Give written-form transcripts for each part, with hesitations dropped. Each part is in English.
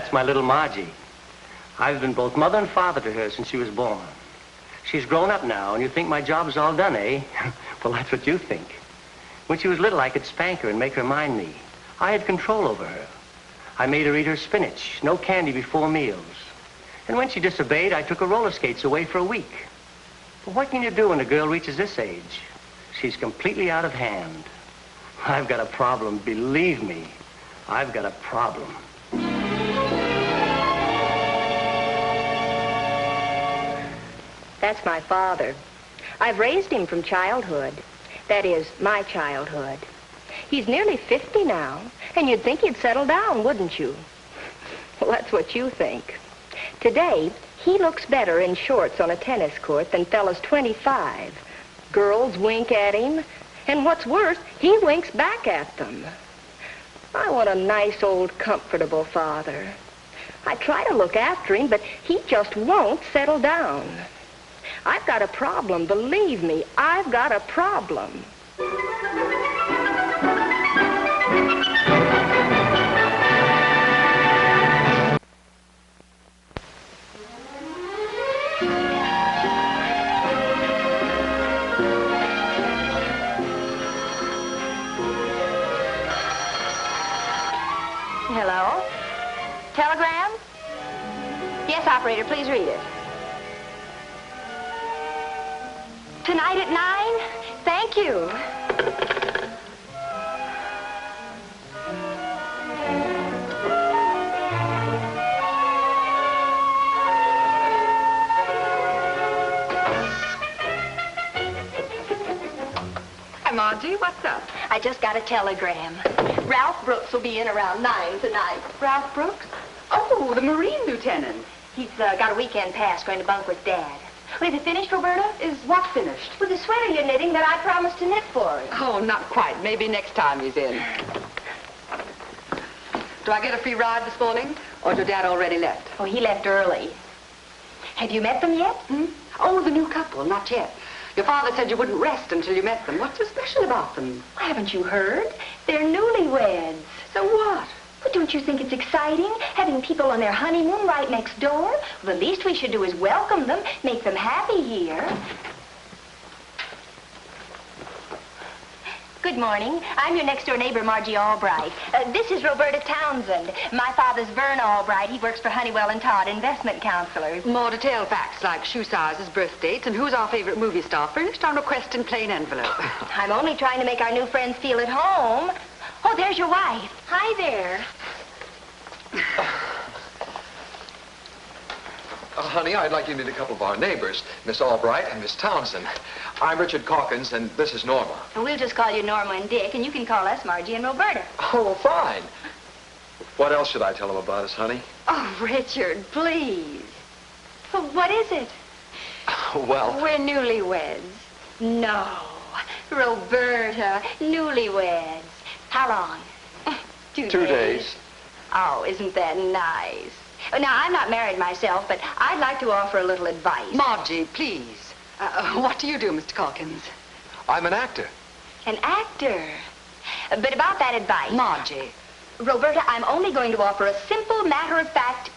That's my little Margie. I've been both mother and father to her since she was born. She's grown up now, and you think my job is all done, eh? Well, that's what you think. When she was little, I could spank her and make her mind me. I had control over her. I made her eat her spinach, no candy before meals. And when she disobeyed, I took her roller skates away for a week. But what can you do when a girl reaches this age? She's completely out of hand. I've got a problem, believe me. I've got a problem. That's my father. I've raised him from childhood. That is, my childhood. He's nearly 50 now, and you'd think he'd settle down, wouldn't you? Well, that's what you think. Today, he looks better in shorts on a tennis court than fellas 25. Girls wink at him, and what's worse, he winks back at them. I want a nice, old, comfortable father. I try to look after him, but he just won't settle down. I've got a problem, believe me, I've got a problem. Hello? Telegram? Yes, operator, please read it. Tonight at 9? Thank you. Hi, Margie. What's up? I just got a telegram. Ralph Brooks will be in around 9 tonight. Ralph Brooks? Oh, the Marine lieutenant. He's got a weekend pass going to bunk with Dad. Well, is it finished, Roberta? Is what finished? With the sweater you're knitting that I promised to knit for him. Oh, not quite. Maybe next time he's in. Do I get a free ride this morning? Or did Dad already left? Oh, he left early. Have you met them yet? Hmm? Oh, the new couple. Not yet. Your father said you wouldn't rest until you met them. What's so special about them? Haven't you heard? They're newlyweds. So what? But don't you think it's exciting, having people on their honeymoon right next door? Well, the least we should do is welcome them, make them happy here. Good morning. I'm your next-door neighbor, Margie Albright. This is Roberta Townsend. My father's Vern Albright. He works for Honeywell and Todd, investment counselors. More detailed facts like shoe sizes, birth dates, and who's our favorite movie star furnished on request in plain envelope. I'm only trying to make our new friends feel at home. Oh, there's your wife. Hi there. Honey, I'd like you to meet a couple of our neighbors, Miss Albright and Miss Townsend. I'm Richard Calkins, and this is Norma. And we'll just call you Norma and Dick, and you can call us Margie and Roberta. Oh, well, fine. What else should I tell them about us, honey? Oh, Richard, please. Well, what is it? Well... We're newlyweds. No. Roberta, newlyweds. How long? 2 days. 2 days. Oh, isn't that nice? Now, I'm not married myself, but I'd like to offer a little advice. Margie, please. What do you do, Mr. Calkins? I'm an actor. An actor. But about that advice... Margie. Roberta, I'm only going to offer a simple matter of fact.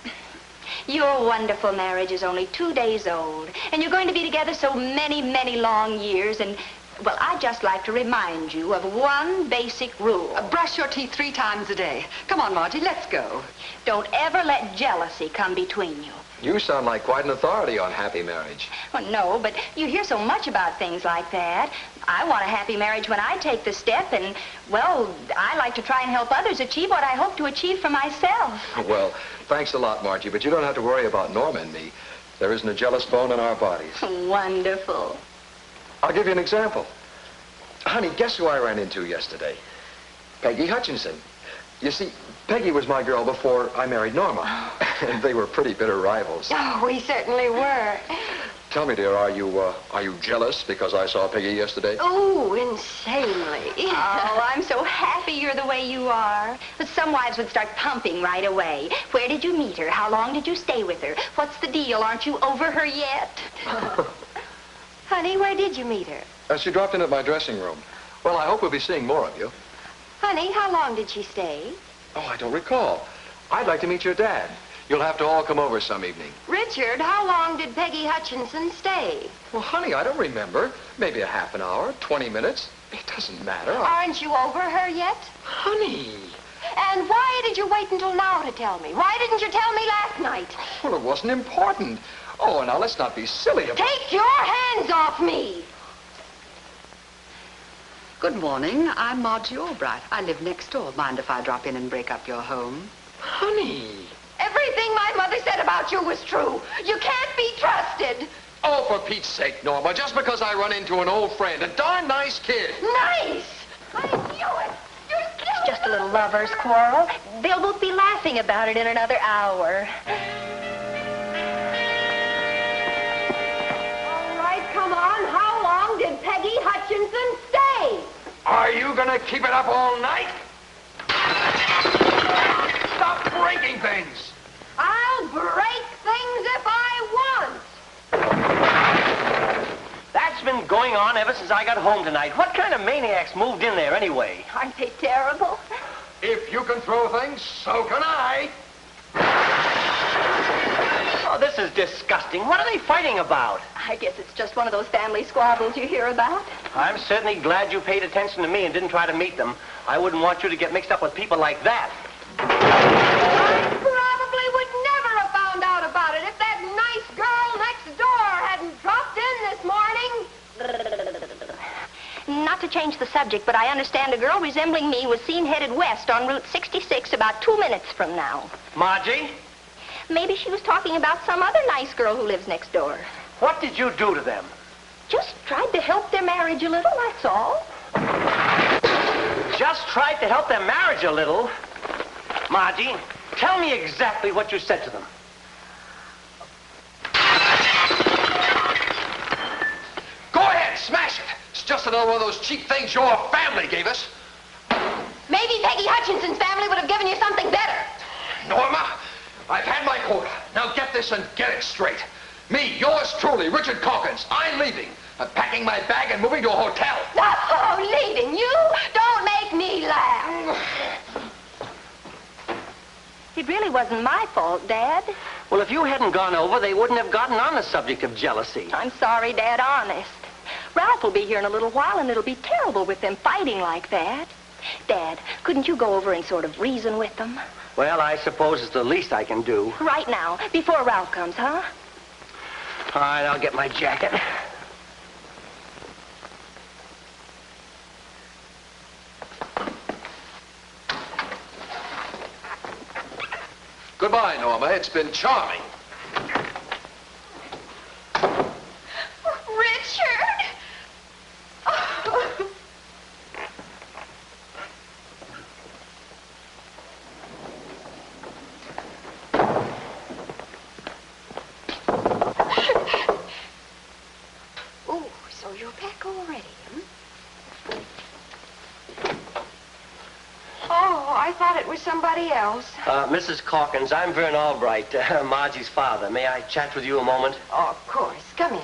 Your wonderful marriage is only 2 days old, and you're going to be together so many, many long years, and... Well, I'd just like to remind you of one basic rule. Brush your teeth 3 times a day. Come on, Margie, let's go. Don't ever let jealousy come between you. You sound like quite an authority on happy marriage. Well, no, but you hear so much about things like that. I want a happy marriage when I take the step, and, well, I like to try and help others achieve what I hope to achieve for myself. Well, thanks a lot, Margie, but you don't have to worry about Norma and me. There isn't a jealous bone in our bodies. Wonderful. I'll give you an example. Honey, guess who I ran into yesterday? Peggy Hutchinson. You see, Peggy was my girl before I married Norma. And they were pretty bitter rivals. Oh, we certainly were. Tell me, dear, are you jealous because I saw Peggy yesterday? Oh, insanely. Oh, I'm so happy you're the way you are. But some wives would start pumping right away. Where did you meet her? How long did you stay with her? What's the deal? Aren't you over her yet? Honey, where did you meet her? She dropped in at my dressing room. Well, I hope we'll be seeing more of you. Honey, how long did she stay? Oh, I don't recall. I'd like to meet your dad. You'll have to all come over some evening. Richard, how long did Peggy Hutchinson stay? Well, honey, I don't remember. Maybe a half an hour, 20 minutes. It doesn't matter. Aren't you over her yet? Honey. And why did you wait until now to tell me? Why didn't you tell me last night? Well, it wasn't important. Oh, now let's not be silly about... Take your hands off me! Good morning. I'm Margie Albright. I live next door. Mind if I drop in and break up your home? Honey. Everything my mother said about you was true. You can't be trusted. Oh, for Pete's sake, Norma, just because I run into an old friend, a darn nice kid. Nice! I knew it! You're still... It's just a little lover's quarrel. They'll both be laughing about it in another hour. All right, come on. How long did Peggy Hutchinson stay? Are you gonna keep it up all night? Stop breaking things! I'll break things if I want. That's been going on ever since I got home tonight. What kind of maniacs moved in there anyway? Aren't they terrible? If you can throw things, so can I. Oh, this is disgusting. What are they fighting about? I guess it's just one of those family squabbles you hear about. I'm certainly glad you paid attention to me and didn't try to meet them. I wouldn't want you to get mixed up with people like that. I probably would never have found out about it if that nice girl next door hadn't dropped in this morning. Not to change the subject, but I understand a girl resembling me was seen headed west on Route 66 about 2 minutes from now. Margie, Maybe she was talking about some other nice girl who lives next door. what did you do to them? Just tried to help their marriage a little, that's all. Just tried to help their marriage a little. Margie, tell me exactly what you said to them. Go ahead, smash it. It's just another one of those cheap things your family gave us. Maybe Peggy Hutchinson's family would have given you something better. Norma, I've had my quota. Now get this and get it straight. Me, yours truly, Richard Calkins. I'm leaving. I'm packing my bag and moving to a hotel. Oh, leaving you? Don't make me laugh. It really wasn't my fault, Dad. Well, if you hadn't gone over, they wouldn't have gotten on the subject of jealousy. I'm sorry, Dad, honest. Ralph will be here in a little while, and it'll be terrible with them fighting like that. Dad, couldn't you go over and sort of reason with them? Well, I suppose it's the least I can do. Right now, before Ralph comes, huh? All right, I'll get my jacket. Goodbye, Norma. It's been charming. Richard! Oh. Oh, so you're back already, hmm? Oh, I thought it was somebody else. Mrs. Calkins, I'm Vern Albright, Margie's father. May I chat with you a moment? Oh, of course. Come in.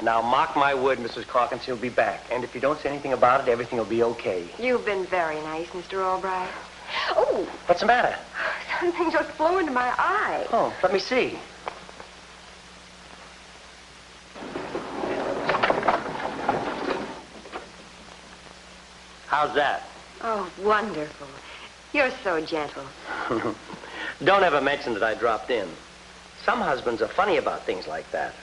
Now, mark my word, Mrs. Calkins, he'll be back. And if you don't say anything about it, everything will be okay. You've been very nice, Mr. Albright. Oh, What's the matter? something just flew into my eye. Oh, let me see. How's that? Oh, wonderful. You're so gentle. Don't ever mention that I dropped in. Some husbands are funny about things like that.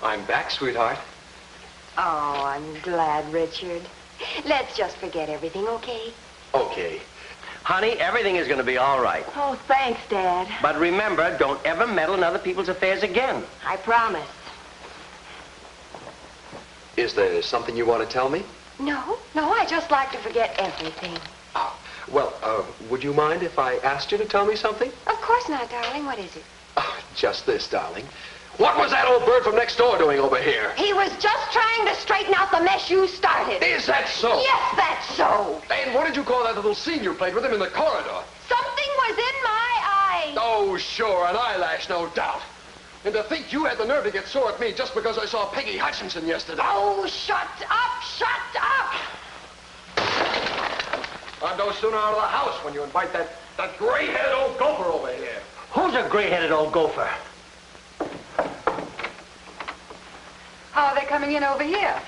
I'm back, sweetheart. Oh, I'm glad, Richard. Let's just forget everything, okay? Okay. Honey, everything is going to be all right. Oh, thanks, Dad. But remember, don't ever meddle in other people's affairs again. I promise. Is there something you want to tell me? No, I just like to forget everything. Oh, well, would you mind if I asked you to tell me something? Of course not, darling. What is it? Oh, just this, darling. What was that old bird from next door doing over here? He was just trying to straighten out the mess you started. Is that so? Yes, that's so. And what did you call that little scene you played with him in the corridor? Something was in my eye. Oh, sure, an eyelash, no doubt. And to think you had the nerve to get sore at me just because I saw Peggy Hutchinson yesterday. Oh, shut up, shut up. I'm no sooner out of the house when you invite that gray-headed old gopher over here. Who's a gray-headed old gopher? How are they coming in over here?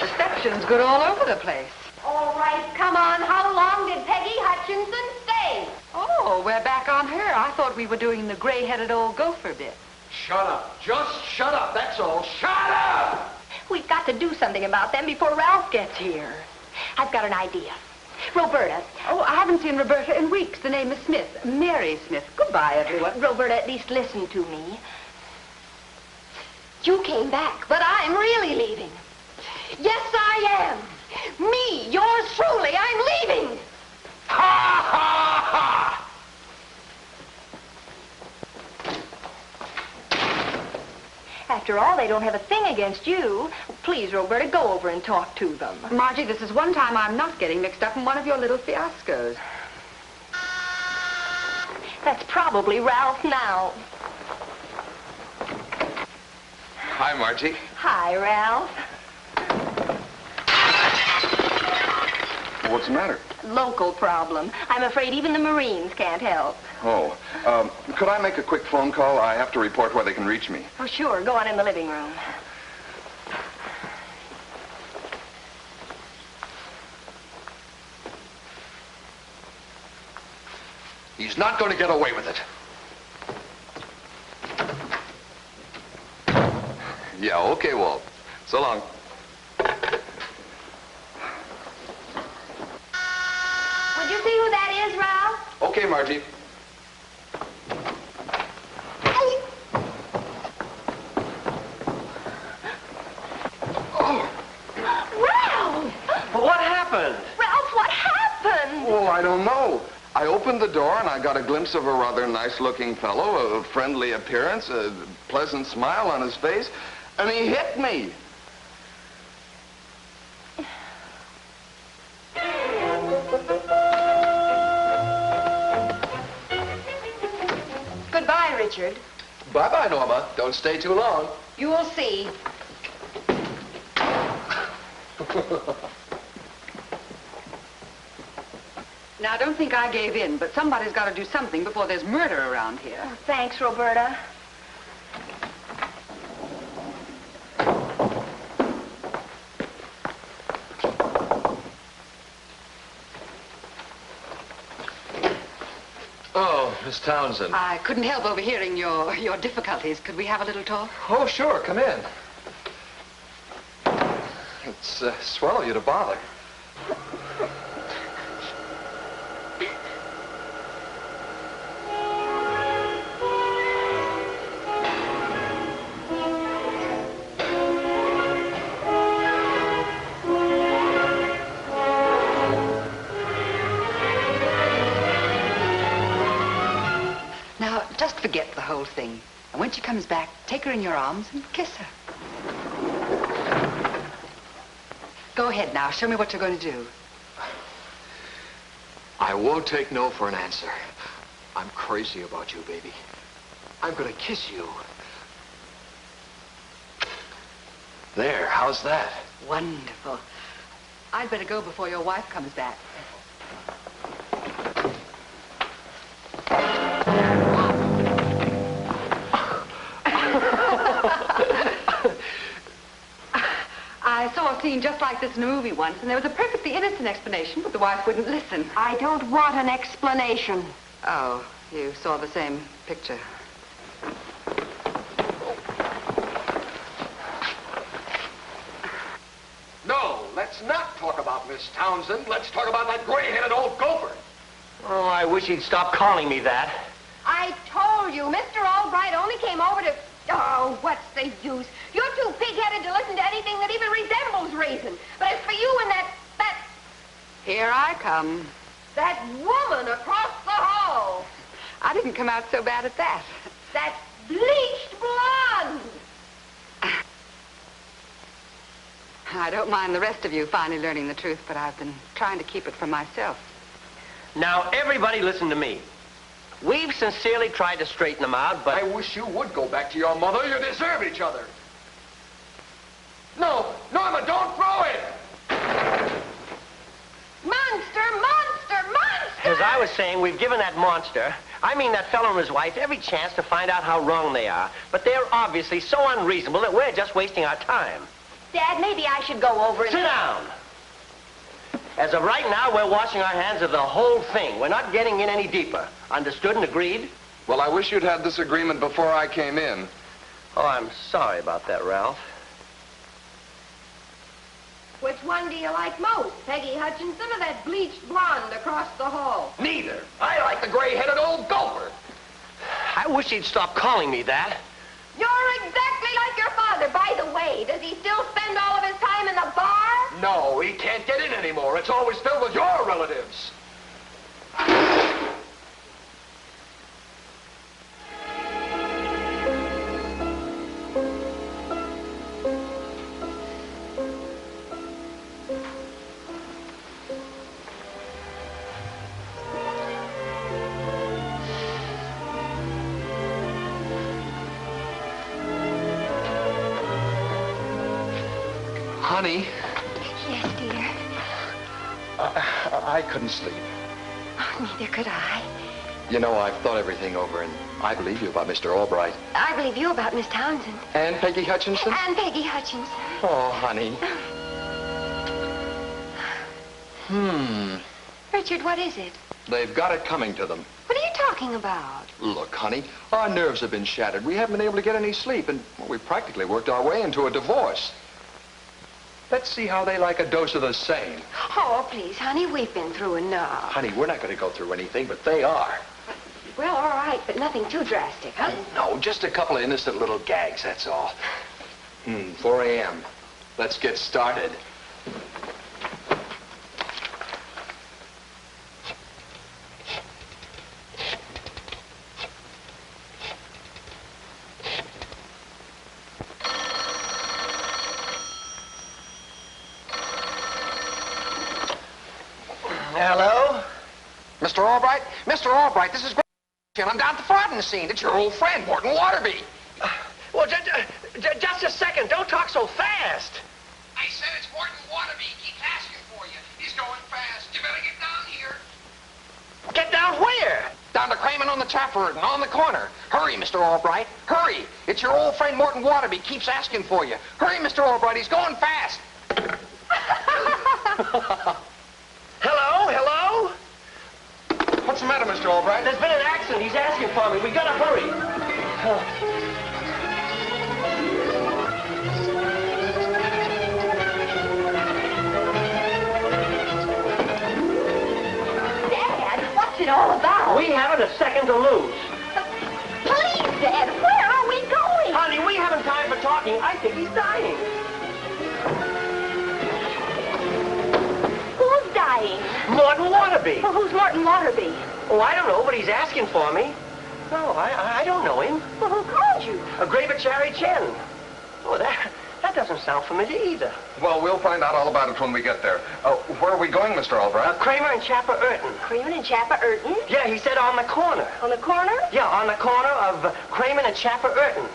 Reception's good all over the place. All right, come on. How long did Peggy Hutchinson stay? Oh, we're back on her. I thought we were doing the gray-headed old gopher bit. Shut up. Just shut up, that's all. Shut up! We've got to do something about them before Ralph gets here. I've got an idea. Roberta. Oh, I haven't seen Roberta in weeks. The name is Smith. Mary Smith. Goodbye, everyone. Roberta, at least listen to me. You came back, but I'm really leaving. Yes, I am. Me, yours truly, I'm leaving. Ha, ha, ha! After all, they don't have a thing against you. Please, Roberta, go over and talk to them. Margie, this is one time I'm not getting mixed up in one of your little fiascos. That's probably Ralph now. Hi, Margie. Hi, Ralph. What's the matter? Local problem. I'm afraid even the Marines can't help. Oh, could I make a quick phone call? I have to report where they can reach me. Oh, sure. Go on in the living room. He's not going to get away with it. Yeah, okay, Walt. So long. Would you see who that is, Ralph? Okay, Margie. Ralph! What happened? Ralph, what happened? Well, I don't know. I opened the door and I got a glimpse of a rather nice-looking fellow, a friendly appearance, a pleasant smile on his face, and he hit me. Goodbye, Richard. Bye-bye, Norma. Don't stay too long. You'll see. Now, don't think I gave in, but somebody's got to do something before there's murder around here. Oh, thanks, Roberta. Oh, Miss Townsend. I couldn't help overhearing your difficulties. Could we have a little talk? Oh, sure. Come in. It's swell of you to bother. Now, just forget the whole thing. And when she comes back, take her in your arms and kiss her. Go ahead now. Show me what you're going to do. I won't take no for an answer. I'm crazy about you, baby. I'm gonna kiss you. There, how's that? Wonderful. I'd better go before your wife comes back. I saw a scene just like this in a movie once, and there was a perfectly innocent explanation, but the wife wouldn't listen. I don't want an explanation. Oh, you saw the same picture. No, let's not talk about Miss Townsend. Let's talk about that gray-headed old gopher. Oh, I wish he'd stop calling me that. I told you, Mr. Albright only came over to... Oh, what's the use? You're too pig-headed to listen to anything that even resembles reason. But as for you and that... Here I come. That woman across the hall. I didn't come out so bad at that. That bleached blonde. I don't mind the rest of you finally learning the truth, but I've been trying to keep it from myself. Now, everybody listen to me. We've sincerely tried to straighten them out, but... I wish you would go back to your mother. You deserve each other. No, Norma, don't throw it! Monster, monster, monster! As I was saying, we've given that monster, I mean that fellow and his wife, every chance to find out how wrong they are. But they're obviously so unreasonable that we're just wasting our time. Dad, maybe I should go over and... Sit down! As of right now, we're washing our hands of the whole thing. We're not getting in any deeper. Understood and agreed? Well, I wish you'd had this agreement before I came in. Oh, I'm sorry about that, Ralph. Which one do you like most, Peggy Hutchinson or that bleached blonde across the hall? Neither. I like the gray-headed old gopher. I wish he'd stop calling me that. You're exactly like your father. By the way, does he still spend all of his time in the bar? No, he can't get in anymore. It's always filled with your relatives. Honey, Yes, dear. I couldn't sleep. Oh, neither could I. You know, I've thought everything over, and I believe you about Mr. Albright. I believe you about Miss Townsend. And Peggy Hutchinson? And Peggy Hutchinson. Oh, honey. Richard, what is it? They've got it coming to them. What are you talking about? Look, honey, our nerves have been shattered. We haven't been able to get any sleep, and well, we practically worked our way into a divorce. Let's see how they like a dose of the same. Oh, please, honey, we've been through enough. Honey, we're not going to go through anything, but they are. Well, all right, but nothing too drastic, huh? No, just a couple of innocent little gags, that's all. 4 a.m. Let's get started. Hello? Mr. Albright? Mr. Albright, this is Gale. I'm down at the frauding scene. It's your old friend, Morton Waterby. Well, just a second. Don't talk so fast. I said it's Morton Waterby. He keeps asking for you. He's going fast. You better get down here. Get down where? Down to Kramen on the Chapford and on the corner. Hurry, Mr. Albright. Hurry. It's your old friend Morton Waterby. Keeps asking for you. Hurry, Mr. Albright. He's going fast. Hello? Hello? What's the matter, Mr. Albright? There's been an accident. He's asking for me. We gotta hurry. Dad, what's it all about? We haven't a second to lose. Please, Dad, where are we going? Honey, we haven't time for talking. I think he's dying. Who's dying? Morton Waterby. Well, who's Morton Waterby? Oh, I don't know, but he's asking for me. No, I don't know him. Well, who called you? A Gravachari Chen. Oh, that doesn't sound familiar either. Well, we'll find out all about it when we get there. Where are we going, Mr. Albright? Kramer and Chapper Urton. Kramen and Chappa Urton? Yeah, he said on the corner. On the corner? Yeah, on the corner of Kramer and Chapper Urton.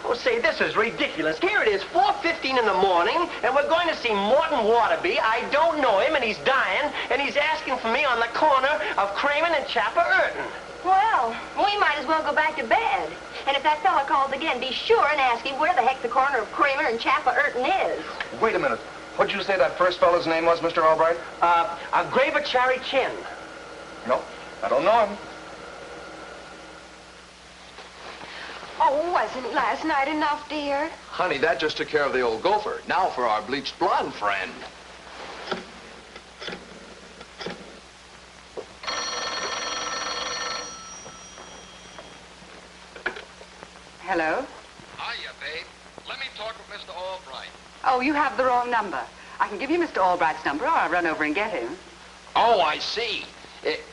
Oh, say, this is ridiculous. Here it is, 4:15 in the morning, and we're going to see Morton Waterby. I don't know him, and he's dying, and he's asking for me on the corner of Kramer and Chapper Urton. Well, we might as well go back to bed. And if that fella calls again, be sure and ask him where the heck the corner of Kramer and Chappa Urton is. Wait a minute. What'd you say that first fellow's name was, Mr. Albright? A Gravachari Chen. No, I don't know him. Oh, wasn't last night enough, dear? Honey, that just took care of the old gopher. Now for our bleached blonde friend. Hello? Hiya, babe. Let me talk with Mr. Albright. Oh, you have the wrong number. I can give you Mr. Albright's number, or I'll run over and get him. Oh, I see.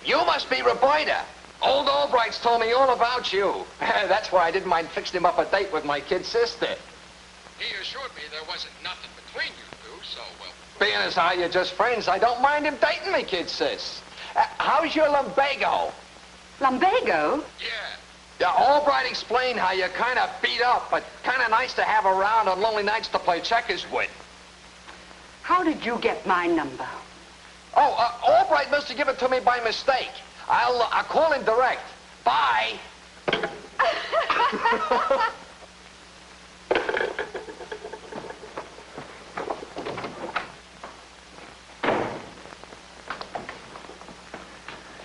You must be Roberta. Old Albright's told me all about you. That's why I didn't mind fixing him up a date with my kid sister. He assured me there wasn't nothing between you two, so, well... Being as how you're just friends, I don't mind him dating me, kid sis. How's your lumbago? Lumbago? Yeah. Yeah, Albright explained how you're kind of beat up, but kind of nice to have around on lonely nights to play checkers with. How did you get my number? Oh, Albright must have given it to me by mistake. I'll call him direct. Bye.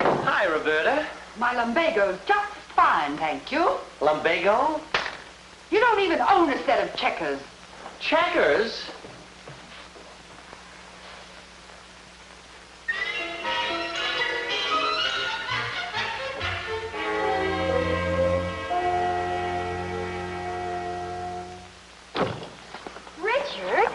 Hi, Roberta. My lumbago's just fine, thank you. Lumbago? You don't even own a set of checkers. Checkers? Richard?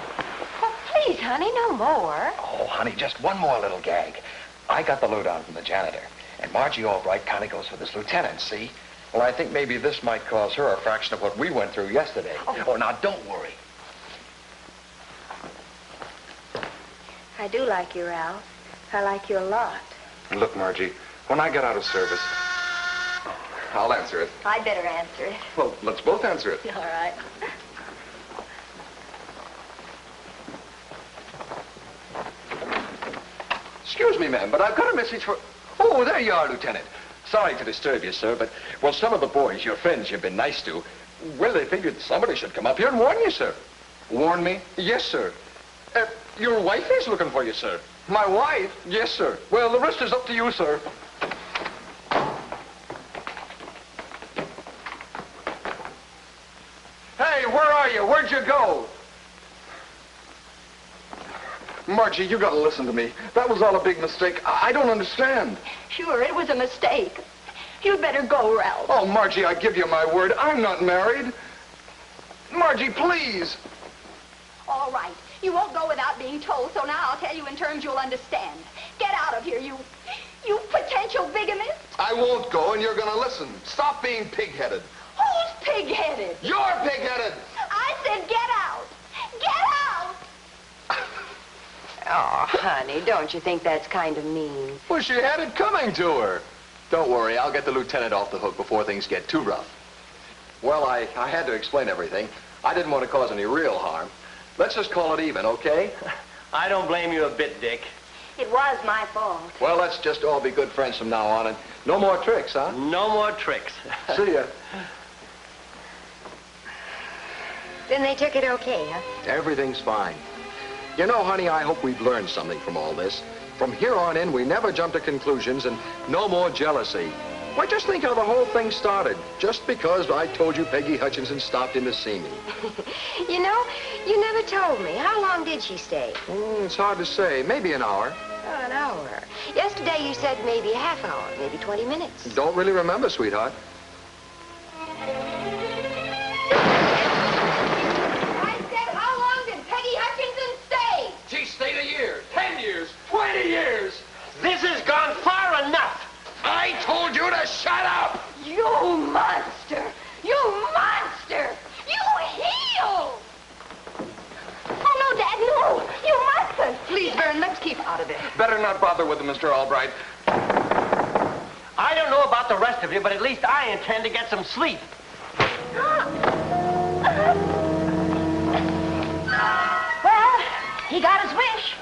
Oh, please, honey, no more. Oh, honey, just one more little gag. I got the lowdown from the janitor, and Margie Albright kind of goes for this lieutenant, see? Well, I think maybe this might cause her a fraction of what we went through yesterday. Oh, now, don't worry. I do like you, Ralph. I like you a lot. Look, Margie, when I get out of service, I'll answer it. I'd better answer it. Well, let's both answer it. All right. Excuse me, ma'am, but I've got a message for... Oh, there you are, Lieutenant. Sorry to disturb you, sir, but, well, some of the boys, your friends you've been nice to, well, they figured somebody should come up here and warn you, sir. Warn me? Yes, sir. Your wife is looking for you, sir. My wife? Yes, sir. Well, the rest is up to you, sir. Hey, where are you? Where'd you go? Margie, you gotta listen to me. That was all a big mistake. I don't understand. Sure, it was a mistake. You'd better go, Ralph. Oh, Margie, I give you my word. I'm not married. Margie, please. All right. You won't go without being told, so now I'll tell you in terms you'll understand. Get out of here, you potential bigamist. I won't go, and you're gonna listen. Stop being pig-headed. Who's pig-headed? You're pig-headed! I said get out. Get out! Oh, honey, don't you think that's kind of mean? Well, she had it coming to her. Don't worry, I'll get the lieutenant off the hook before things get too rough. Well, I had to explain everything. I didn't want to cause any real harm. Let's just call it even, okay? I don't blame you a bit, Dick. It was my fault. Well, let's just all be good friends from now on, and no more tricks, huh? No more tricks. See ya. Then they took it okay, huh? Everything's fine. You know, honey, I hope we've learned something from all this. From here on in, we never jump to conclusions and no more jealousy. Why, just think how the whole thing started. Just because I told you Peggy Hutchinson stopped in to see me. You know, you never told me. How long did she stay? It's hard to say. Maybe an hour. Oh, an hour. Yesterday you said maybe a half hour, maybe 20 minutes. Don't really remember, sweetheart. I said how long did Peggy Hutchinson stay? She stayed a year, 10 years, 20 years. This has gone far enough. I told you to shut up! You monster! You monster! You heel! Oh, no, Dad, no! You mustn't! Please, Vern, let's keep out of this. Better not bother with him, Mr. Albright. I don't know about the rest of you, but at least I intend to get some sleep. Well, he got his wish.